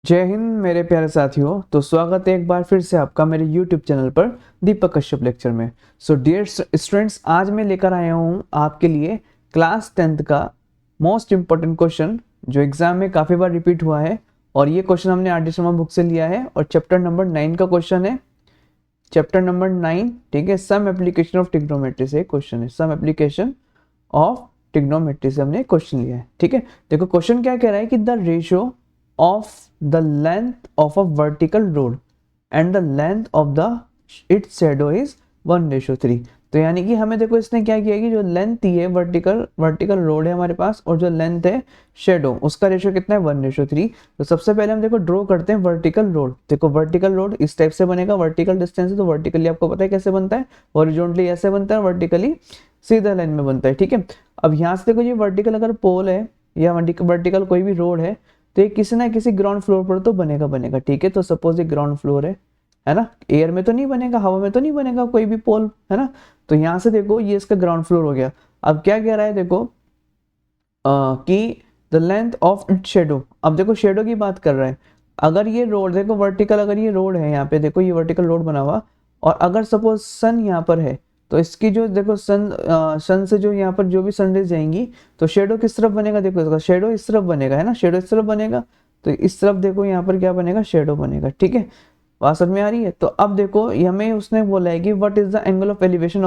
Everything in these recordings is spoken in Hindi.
जय हिंद मेरे प्यारे साथियों। तो स्वागत है एक बार फिर से आपका मेरे YouTube चैनल पर दीपक कश्यप लेक्चर में। सो डियर स्टूडेंट्स, आज मैं लेकर आया हूँ आपके लिए क्लास 10th का मोस्ट इम्पोर्टेंट क्वेश्चन जो एग्जाम में काफ़ी बार रिपीट हुआ है। और ये क्वेश्चन हमने आर डी शर्मा बुक से लिया है और चैप्टर नंबर 9 का क्वेश्चन है। चैप्टर नंबर 9, ठीक है, सम एप्लीकेशन ऑफ ट्रिग्नोमेट्री से क्वेश्चन है। सम एप्लीकेशन ऑफ ट्रिग्नोमेट्री से हमने क्वेश्चन लिया है। ठीक है, देखो क्वेश्चन क्या कह रहा है कि the ratio of the length of a vertical road and the length of the its shadow is 1:3। तो यानी कि हमें देखो इसने क्या किया कि जो लेंथ ही है वर्टिकल रोड है हमारे पास और जो लेंथ है शेडो उसका रेशियो कितना है 1:3। तो सबसे पहले हम देखो ड्रॉ करते हैं वर्टिकल रोड। देखो वर्टिकल रोड इस टाइप से बनेगा, वर्टिकल डिस्टेंस है तो वर्टिकली आपको पता है कैसे बनता है, हॉरिजॉन्टली ऐसे बनता है, वर्टिकली सीधा लाइन में बनता है। ठीक है, अब यहाँ से देखो ये वर्टिकल अगर पोल है या वर्टिकल कोई भी रोड है तो ये किसी ना किसी ग्राउंड फ्लोर पर तो बनेगा। ठीक है, तो सपोज ये ग्राउंड फ्लोर है ना, एयर में तो नहीं बनेगा, हवा में तो नहीं बनेगा कोई भी पोल, है ना। तो यहाँ से देखो ये इसका ग्राउंड फ्लोर हो गया। अब क्या कह रहा है देखो कि the length of it shadow. अब देखो शेडो की बात कर रहा है। अगर ये रोड देखो वर्टिकल, अगर ये रोड है यहाँ पे देखो ये वर्टिकल रोड बना हुआ और अगर सपोज सन यहाँ पर है तो इसकी जो देखो सन से जो यहाँ पर जो भी सनरेज जाएंगी तो शेडो किस तरफ बनेगा, देखो इसका शेडो इस तरफ बनेगा, है ना, शेडो इस तरफ बनेगा। तो इस तरफ देखो यहाँ पर क्या बनेगा, शेडो बनेगा। ठीक है, बात समझ में आ रही है। तो अब देखो हमें उसने बोला है कि what is the angle of elevation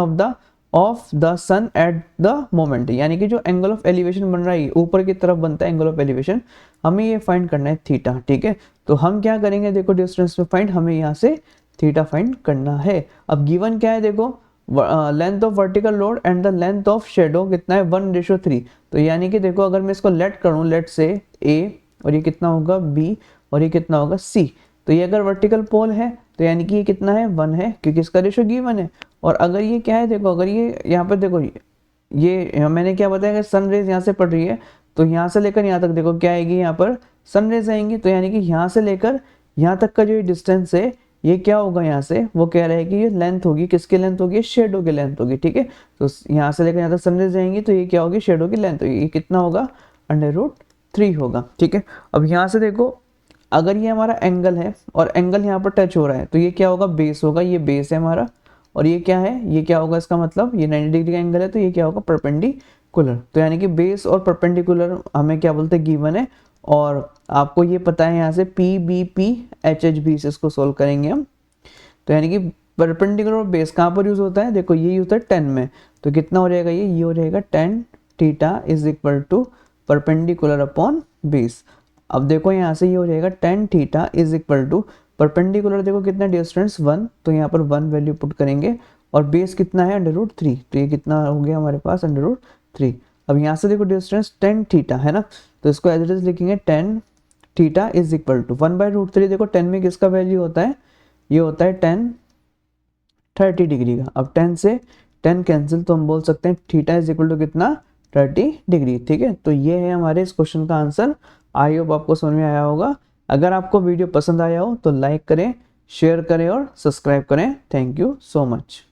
of the sun at the moment, यानी कि जो एंगल ऑफ एलिवेशन बन रहा है ऊपर की तरफ बनता है एंगल ऑफ एलिवेशन, हमें ये फाइंड करना है थीटा। ठीक है, तो हम क्या करेंगे देखो डिस्टेंस में फाइंड, हमें यहाँ से थीटा फाइंड करना है। अब गिवन क्या है देखो, length of vertical road and the length of shadow कितना है 1:3। तो यानी कि देखो अगर मैं इसको लेट करूं, लेट से ए और ये कितना होगा बी और ये कितना होगा सी। तो ये अगर वर्टिकल पोल है तो यानी कि ये कितना है 1 है क्योंकि इसका रेशियो गिवन है। और अगर ये क्या है देखो, अगर ये यहाँ पर देखो ये मैंने क्या बताया कि सन रेज यहाँ से पड़ रही है तो यहाँ से लेकर यहाँ तक देखो क्या आएगी, यहाँ पर सन रेज आएंगी। तो यानी कि यहाँ से लेकर यहाँ तक का जो डिस्टेंस है ये क्या होगा, यहाँ से वो कह रहा है कि ये लेंथ होगी, किसकी लेंथ होगी, शेडो की लेंथ होगी। ठीक है, तो यहाँ से लेकर यहाँ तक सनरेज जाएंगी तो ये क्या होगी, शेडो की लेंथ होगी। ये कितना होगा, √3 होगा। ठीक है, अब यहाँ से देखो अगर ये हमारा एंगल है और एंगल यहाँ पर टच हो रहा है तो ये क्या होगा, बेस होगा, ये बेस है हमारा। और ये क्या है, ये क्या होगा, इसका मतलब ये 90 डिग्री का एंगल है तो ये क्या होगा, परपेंडिकुलर। तो यानी कि बेस और परपेंडिकुलर हमें क्या बोलते हैं, गिवन है। और आपको ये पता है यहाँ से PBP HHB से इसको सोल्व करेंगे हम। तो यानी कि परपेंडिकुलर और बेस कहाँ पर यूज होता है, देखो ये यूज होता है 10 में। तो कितना हो जाएगा, ये हो जाएगा 10 theta is equal to perpendicular upon base. अब देखो यहाँ से ये हो जाएगा 10 theta is equal to perpendicular, देखो कितना डिस्टेंस 1, तो यहाँ पर 1 वैल्यू पुट करेंगे और बेस कितना है √3। तो ये कितना हो गया हमारे पास √3। अब यहाँ से देखो डिस्टेंस 10 थीटा है ना, तो इसको एज इट इज लिखेंगे 10 थीटा इज इक्वल टू 1/√3। देखो 10 में किसका वैल्यू होता है, ये होता है 30 डिग्री का। अब 10 से 10 कैंसिल तो हम बोल सकते हैं थीटा इज इक्वल टू कितना, 30 डिग्री। ठीक है, तो ये है हमारे इस क्वेश्चन का आंसर। आई होप आपको समझ में आया होगा। अगर आपको वीडियो पसंद आया हो तो लाइक करें, शेयर करें और सब्सक्राइब करें। Thank you so much.